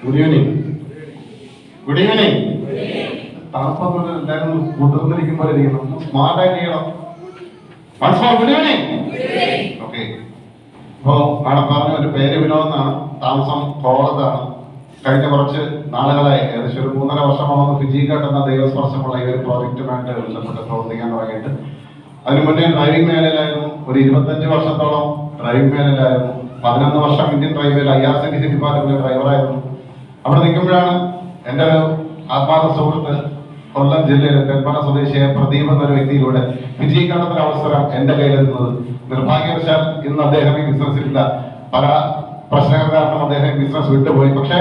Good evening. Good evening. തണുപ്പൊന്നും എല്ലാവരും കുതിർന്നിരിക്കുമ്പോൾ ഇരിക്കണം, സ്മാർട്ടായിട്ട് ചെയ്യണം. Good evening. ഓക്കെ. ഇപ്പോ മാഡം പറഞ്ഞ ഒരു പേര് വിനോദ് എന്നാണ്, താമസം കോളത്താണ്. കഴിഞ്ഞ കുറച്ച് നാളുകളായി ഏകദേശം ഒരു 3.5 വർഷമാകുന്ന ഫിജിക്കാട്ട് എന്ന ദൈവസ്പർശമുള്ള ഈ ഒരു പ്രോജക്റ്റുമായിട്ട് ബന്ധപ്പെട്ട് പ്രവർത്തിക്കാൻ തുടങ്ങിയിട്ട്. അതിനു മുന്നേ ഡ്രൈവിംഗ് മേഖലയിലായിരുന്നു. ഒരു 25 വർഷത്തോളം ഡ്രൈവിംഗ് മേഖലയിലായിരുന്നു. 11 വർഷം ഇന്ത്യൻ റെയിൽവേയിൽ IRCTC ഡിപ്പാർട്ട്മെന്റിലെ ഡ്രൈവറായിരുന്നു. അവിടെ നിൽക്കുമ്പോഴാണ് എൻ്റെ ഒരു ആത്മാർത്ഥ സുഹൃത്ത് കൊല്ലം ജില്ലയിലെ തെന്മല സ്വദേശിയായ പ്രദീപ് എന്നൊരു വ്യക്തിയിലൂടെ ഫിജിക്കാട്ടത്തിന് അവസരം എൻ്റെ കയ്യിലെത്തുന്നത്. നിർഭാഗ്യവശാൽ ഇന്ന് അദ്ദേഹം ഈ ബിസിനസ്സിലില്ല. പല പ്രശ്നങ്ങൾ കാരണം അദ്ദേഹം ബിസിനസ് വിട്ടുപോയി. പക്ഷെ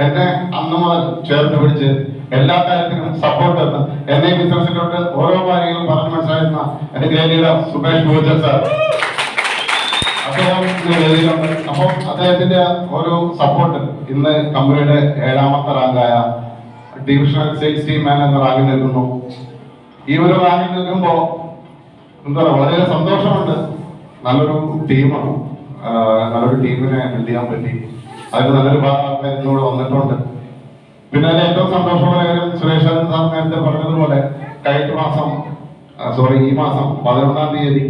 എന്നെ അന്ന് മുതൽ ചേർത്ത് പിടിച്ച് എല്ലാ കാര്യത്തിനും സപ്പോർട്ട് തന്ന് എന്നെ ബിസിനസ്സിലോട്ട് ഓരോ കാര്യങ്ങളും പറഞ്ഞു മനസ്സിലായിരുന്ന എന്റെ ഗ്രേലീഡർ സുമേഷ് ഭൂജൻ സാർ, അദ്ദേഹം വേദിയിലുണ്ട്. അപ്പോൾ അദ്ദേഹത്തിന്റെ ഒരു സപ്പോർട്ട് ഇന്ന് കമ്പനിയുടെ 7ാമത്തെ റാങ്കായ ഡിവിഷണൽ സെയിൽസ് ടീം മാൻ എന്ന റാങ്കിൽ നിൽക്കുന്നു. ഈ ഒരു റാങ്കിൽ നിൽക്കുമ്പോൾ എന്താ പറയുക, വളരെ സന്തോഷമുണ്ട്. നല്ലൊരു ടീമാണ്, നല്ലൊരു ടീമിനെ ബിൽഡ് ചെയ്യാൻ പറ്റി. അതിന് നല്ലൊരു ഭാഗം എന്നോട് വന്നിട്ടുണ്ട്. പിന്നെ അതിന് ഏറ്റവും സന്തോഷമുള്ള കാര്യം സുരേഷ് സാർ നേരത്തെ പറഞ്ഞതുപോലെ ഈ മാസം 11-ാം തീയതി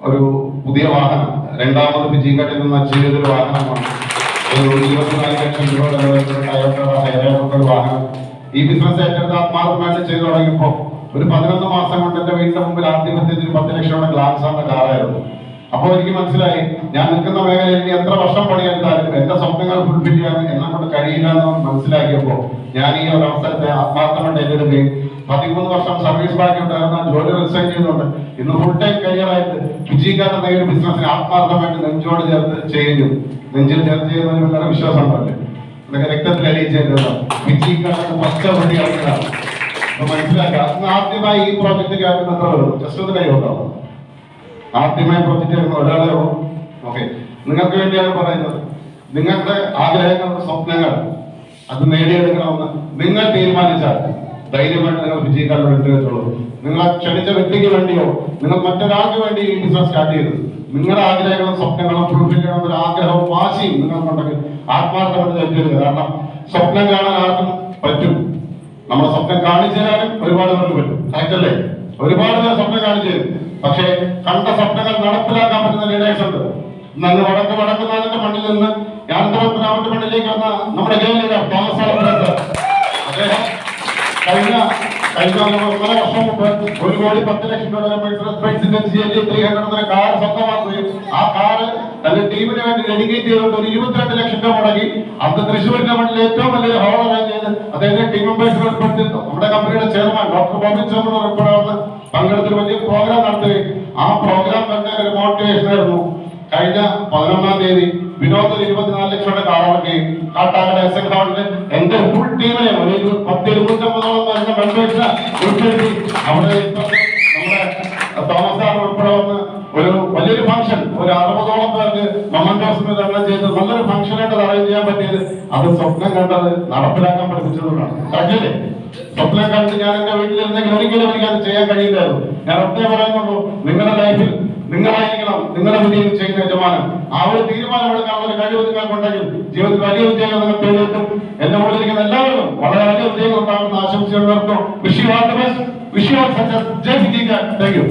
ഒരു പുതിയ വാഹനം, 2ാമത് ഫിജിക്കാട്ടിൽ നിന്ന് അച്ചീവ് ചെയ്തൊരു വാഹനമാണ്. ഒരു 24 ലക്ഷം രൂപ വാഹനം. ഈ ബിസിനസ് ഏറ്റെടുത്ത് ആത്മാർത്ഥമായിട്ട് ചെയ്തു തുടങ്ങിയപ്പോൾ ഒരു 11 മാസം കൊണ്ട് എന്റെ വീടിന്റെ മുമ്പിൽ ആദ്യത്തെ 10 ലക്ഷം ഗ്ലാൻസ് ആണ് കാറായിരുന്നു. അപ്പോൾ എനിക്ക് മനസ്സിലായി, ഞാൻ നിൽക്കുന്ന മേഖലയിൽ ഇനി എത്ര വർഷം പണിയെടുത്താലും എന്റെ സ്വപ്നങ്ങൾ ഫുൾഫിൽ ചെയ്യാൻ എന്നെ കൊണ്ട് കഴിയില്ല എന്ന് മനസ്സിലാക്കിയപ്പോൾ ഞാൻ ഈ ഒരു അവസരത്തെ ആത്മാർത്ഥമായിട്ട് ഏറ്റെടുക്കുകയും 13 വർഷം സർവീസ് ബാക്കി ഉണ്ടായിരുന്ന ജോലി റിസൈൻ ചെയ്തുകൊണ്ട് ഇന്ന് ഫുൾ ടൈം കരിയറായിട്ട് ഫിജിക്കാട്ട് എന്ന ഒരു ബിസിനസ്സിനെ ആത്മാർത്ഥമായിട്ട് നെഞ്ചോട് ചേർത്ത് ചെയ്യുന്നു. നെഞ്ചിൽ ചേർത്ത് ചെയ്യുന്നതിന് വളരെ വിശ്വാസം ഉണ്ടല്ലേ, ഇതൊക്കെ രക്തത്തിൽ അലിയിച്ചേക്കുന്നത് ഫിജിക്കാട്ട് പച്ച വണ്ടി ഇറങ്ങുന്നതാണ്. അപ്പൊ മനസ്സിലാക്കുക, ആദ്യമായി ഈ പ്രോജക്റ്റ് കേൾക്കുന്ന എത്ര വരും? ജസ്റ്റ് ഒന്ന് കൈ കൊണ്ടാവും. ആദ്യമായി പ്രൊജക്റ്റ് ചെയ്യുന്ന ഒരാളെ ഉള്ളൂ. ഓക്കെ, നിങ്ങൾക്ക് വേണ്ടിയാണ് പറയുന്നത്. നിങ്ങളുടെ ആഗ്രഹങ്ങളുടെ സ്വപ്നങ്ങൾ അത് നേടിയെടുക്കണമെന്ന് നിങ്ങൾ തീരുമാനിച്ചാൽ ധൈര്യമായിട്ട് നിങ്ങൾ ഫിജിക്കാട്ട് എടുത്തുള്ളൂ. നിങ്ങളെ ക്ഷണിച്ച വ്യക്തിക്ക് വേണ്ടിയോ നിങ്ങൾ മറ്റൊരാൾക്ക് വേണ്ടി ഈ ബിസിനസ് സ്റ്റാർട്ട് ചെയ്തത്, നിങ്ങളുടെ ആഗ്രഹങ്ങളും സ്വപ്നങ്ങളും ഫുൾഫിൽ ചെയ്യണമെന്നൊരു ആഗ്രഹവും വാശിയും നിങ്ങൾക്കുണ്ടെങ്കിൽ ആത്മാർത്ഥമായിട്ട് ഏറ്റെടുക്കുക. കാരണം സ്വപ്നം കാണാൻ ആർക്കും പറ്റും. നമ്മുടെ സ്വപ്നം കാണിച്ചു തരാനും ഒരുപാട് പേർക്ക് പറ്റും. കറക്റ്റ് അല്ലേ? ഒരുപാട് പേർ സ്വപ്നം കാണിച്ചു തരും. പക്ഷേ കണ്ട സ്വപ്നങ്ങൾ നടപ്പിലാക്കാൻ പറ്റുന്ന ലീഡേഴ്സ് ഉണ്ട്. ഇന്ന് വടക്കുന്നാഥന്റെ മണ്ണിൽ നിന്ന് യാന്ത്രാമന്റെ മണ്ണിലേക്ക് വന്ന നമ്മുടെ ലീഡർ തോമസ് അദ്ദേഹം കഴിഞ്ഞ 1.5 വർഷം മുമ്പ് 1,10,00,000 രൂപ കാർ സ്വന്തമാക്കുകയും ആ കാറ് തന്റെ ടീമിന് വേണ്ടി ഡെഡിക്കേറ്റ് ചെയ്തുകൊണ്ട് ഒരു 22 ലക്ഷം രൂപ മുടങ്ങി അന്ന് തൃശ്ശൂരിന്റെ മണ്ണിൽ ഏറ്റവും വലിയ ഹോൾ അറേഞ്ച് ചെയ്ത് അദ്ദേഹത്തെ ടീം മെമ്പേഴ്സിനെ ഉൾപ്പെടുത്തി നമ്മുടെ കമ്പനിയുടെ ചെയർമാൻ ഡോക്ടർ ബോബി ചോമൻ ഉൾപ്പെടെ വന്ന് പങ്കെടുത്തൊരു വലിയ പ്രോഗ്രാം നടത്തുകയും ആ പ്രോഗ്രാം തന്നെ ഒരു മോട്ടിവേഷൻ ആയിരുന്നു. കഴിഞ്ഞ 11-ാം തീയതി വിനോദ് 24 ലക്ഷം കാറിറക്കുകയും കാട്ടാക്കട SN ഹാളില് എന്റെ ഫുൾ ടീമിനെ ഒരു 10-25 വരുന്ന മെമ്പേഴ്സിനെ ഉൾപ്പെടുത്തി അവിടെ നമ്മുടെ തോമസ് സാർ ഉൾപ്പെടെ വന്ന് ഒരു വലിയൊരു ഫംഗ്ഷൻ, ഒരു 60ഓളം പേർക്ക് മൊമെന്റോസ് വിതരണം ചെയ്ത് നല്ലൊരു ഫംഗ്ഷനായിട്ട് അറേഞ്ച് ചെയ്യാൻ പറ്റിയത് അത് സ്വപ്നം കണ്ടത് നടപ്പിലാക്കാൻ പഠിപ്പിച്ചതുകൊണ്ടാണ്. കറക്റ്റല്ലേ? സ്വപ്നം കണ്ട് ഞാൻ എന്റെ വീട്ടിലിരുന്നെങ്കിൽ ഒരിക്കലും എനിക്ക് അത് ചെയ്യാൻ കഴിയില്ലായിരുന്നു. ഞാൻ ഒറ്റ പറയുന്നുള്ളൂ, നിങ്ങളുടെ ലൈഫിൽ നിങ്ങളായിരിക്കണം നിങ്ങളുടെ വിജയം ചെയ്യുന്ന യജമാനം. ആ ഒരു തീരുമാനമെടുക്കാനുള്ള ഒരു കഴിവ് നിങ്ങൾക്കുണ്ടെങ്കിൽ ജീവിതത്തിൽ വലിയ വിജയം നിങ്ങൾ തേടിയിട്ടും എന്റെ മുകളിലിരിക്കുന്ന എല്ലാവരും വളരെ വലിയ വിജയം ഉണ്ടാകുന്ന ആശംസകൾ നിർത്തും. Wish you all the best. Wish you all success. ജയ് ഫിജിക്കാട്ട്. Thank U.